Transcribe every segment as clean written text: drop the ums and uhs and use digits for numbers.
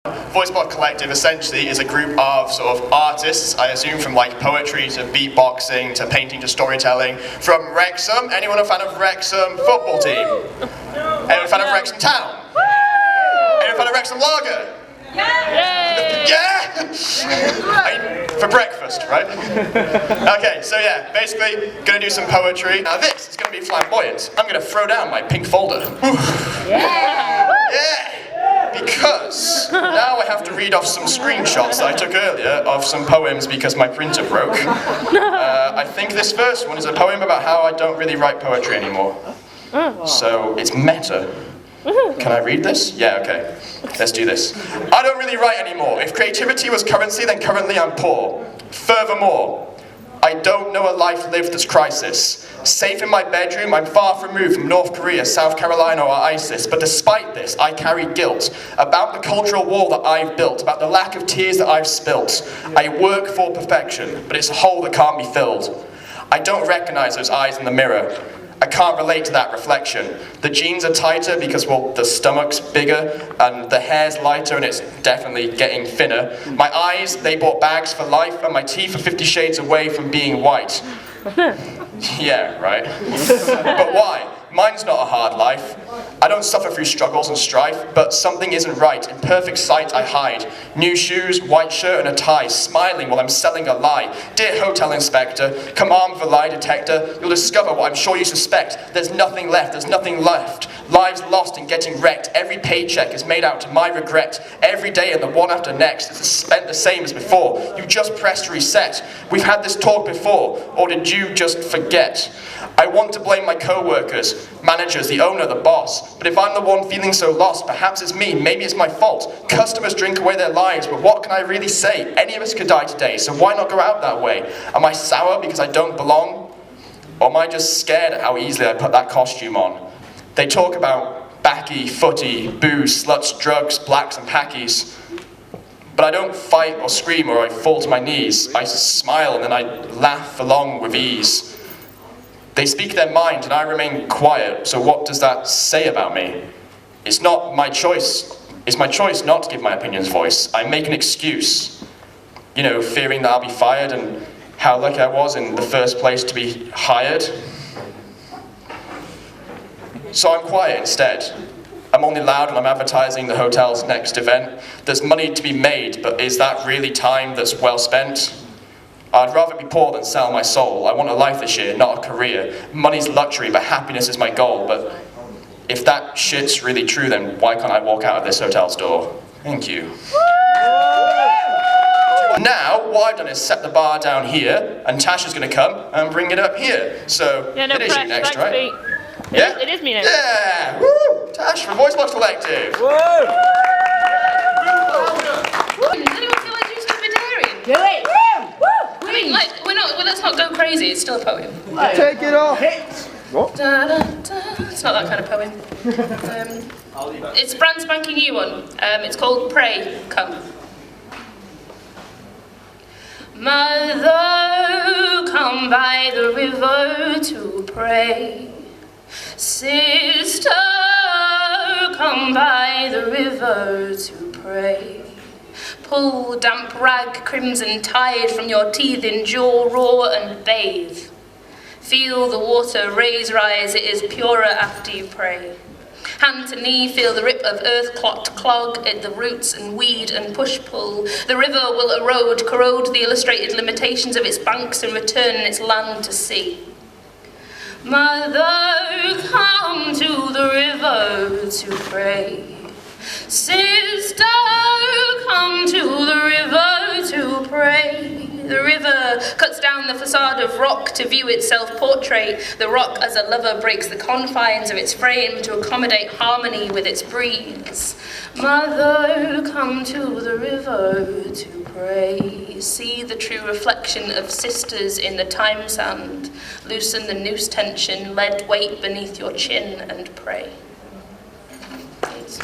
Voicebox Collective essentially is a group of sort of artists, I assume, from like poetry to beatboxing to painting to storytelling. From Wrexham, anyone a fan of Wrexham football team? Anyone a fan of Wrexham Town? Anyone a fan of Wrexham Lager? Yeah! For breakfast, right? Okay, so yeah, basically, gonna do some poetry. Now this is gonna be flamboyant. I'm gonna throw down my pink folder. Yeah! Because now I have to read off some screenshots that I took earlier of some poems because my printer broke. I think this first one is a poem about how I don't really write poetry anymore. So it's meta. Can I read this? Yeah, okay. Let's do this. I don't really write anymore. If creativity was currency, then currently I'm poor. Furthermore, I don't know a life lived that's crisis. Safe in my bedroom, I'm far removed from North Korea, South Carolina, or ISIS. But despite this, I carry guilt about the cultural wall that I've built, about the lack of tears that I've spilt. I work for perfection, but it's a hole that can't be filled. I don't recognize those eyes in the mirror. I can't relate to that reflection. The jeans are tighter because, well, the stomach's bigger and the hair's lighter and it's definitely getting thinner. My eyes, they bought bags for life and my teeth are 50 shades away from being white. Yeah, right. But why? Mine's not a hard life. I don't suffer through struggles and strife, but something isn't right. In perfect sight I hide. New shoes, white shirt and a tie, smiling while I'm selling a lie. Dear hotel inspector, come armed with a lie detector. You'll discover what I'm sure you suspect. There's nothing left, there's nothing left. Lives lost and getting wrecked. Every paycheck is made out to my regret. Every day and the one after next is spent the same as before. You just pressed reset. We've had this talk before, or did you just forget? I want to blame my co-workers, managers, the owner, the boss. But if I'm the one feeling so lost, perhaps it's me, maybe it's my fault. Customers drink away their lives, but what can I really say? Any of us could die today, so why not go out that way? Am I sour because I don't belong? Or am I just scared at how easily I put that costume on? They talk about backy, footy, booze, sluts, drugs, blacks and packies. But I don't fight or scream or I fall to my knees. I smile and then I laugh along with ease. They speak their mind and I remain quiet, so what does that say about me? It's not my choice. It's my choice not to give my opinions voice. I make an excuse. You know, fearing that I'll be fired and how lucky I was in the first place to be hired. So I'm quiet instead. I'm only loud when I'm advertising the hotel's next event. There's money to be made, but is that really time that's well spent? I'd rather be poor than sell my soul. I want a life this year, not a career. Money's luxury, but happiness is my goal. But if that shit's really true, then why can't I walk out of this hotel's door? Thank you. Now, what I've done is set the bar down here, and Tasha's going to come and bring it up here. So, yeah, no it is you next, right? Pete. Yeah? It is me next. Yeah! Woo! Tash from Voicebox Collective. Woo! Does anyone feel like doing something daring? Do it! I mean, like, let's not go crazy, it's still a poem. Take it off! What? Da, da, da. It's not that kind of poem. It's a brand spanking new one. It's called Pray, Come. Mother, come by the river to pray. Sister, come by the river to pray. Pull damp rag, crimson tide from your teething jaw, roar and bathe. Feel the water rise, it is purer after you pray. Hand to knee, feel the rip of earth-clogged clog at the roots and weed and push-pull. The river will erode, corrode the illustrated limitations of its banks and return its land to sea. Mother, come to the river to pray. Sister, come to the river to pray. The river cuts down the facade of rock to view its self-portrait. The rock as a lover breaks the confines of its frame to accommodate harmony with its breeze. Mother, come to the river to pray. See the true reflection of sisters in the time sand. Loosen the noose tension, lead weight beneath your chin and pray. Please.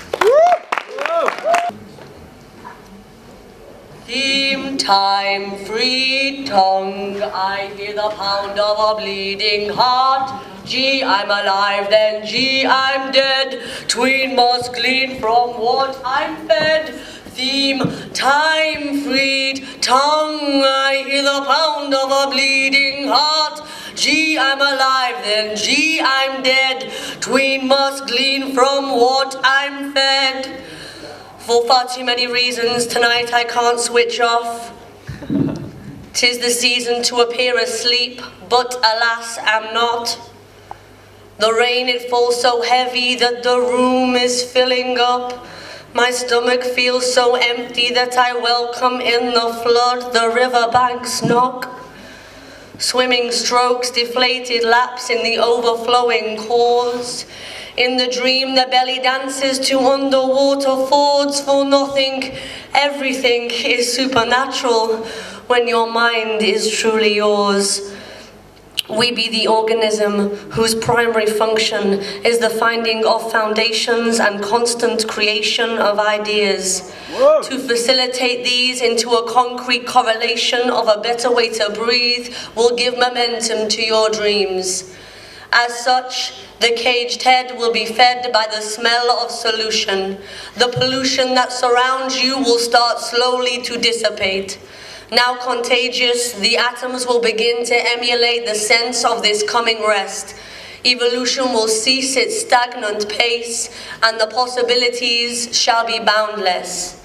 Theme time, free tongue, I hear the pound of a bleeding heart. Gee, I'm alive, then gee, I'm dead. Tween must glean from what I'm fed. theme. Time, freed tongue, I hear the pound of a bleeding heart. G, I'm alive, then G, I'm dead. Tween must glean from what I'm fed. For far too many reasons, tonight I can't switch off. 'Tis the season to appear asleep, but alas, am not. The rain, it falls so heavy that the room is filling up. My stomach feels so empty that I welcome in the flood. The riverbanks knock. Swimming strokes, deflated laps in the overflowing cause. In the dream, the belly dances to underwater fords. For nothing, everything is supernatural when your mind is truly yours. We be the organism whose primary function is the finding of foundations and constant creation of ideas. Whoa. To facilitate these into a concrete correlation of a better way to breathe will give momentum to your dreams. As such, the caged head will be fed by the smell of solution. The pollution that surrounds you will start slowly to dissipate. Now contagious, the atoms will begin to emulate the sense of this coming rest. Evolution will cease its stagnant pace, and the possibilities shall be boundless.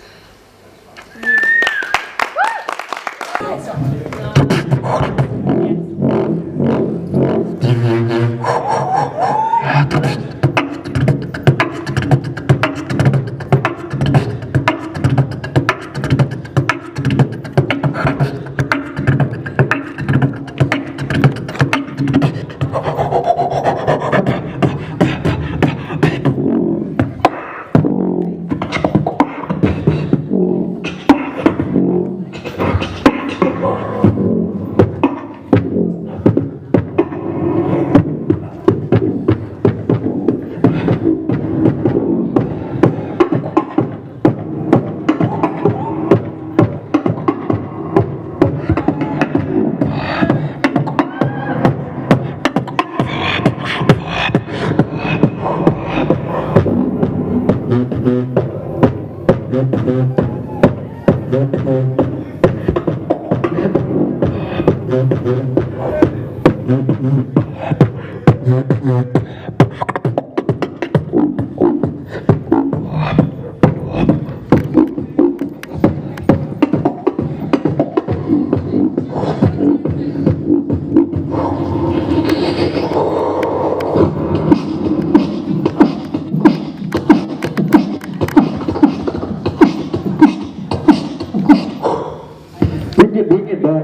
Bring it back.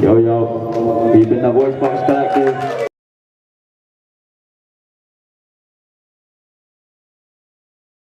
Yo, we've been the Voicebox.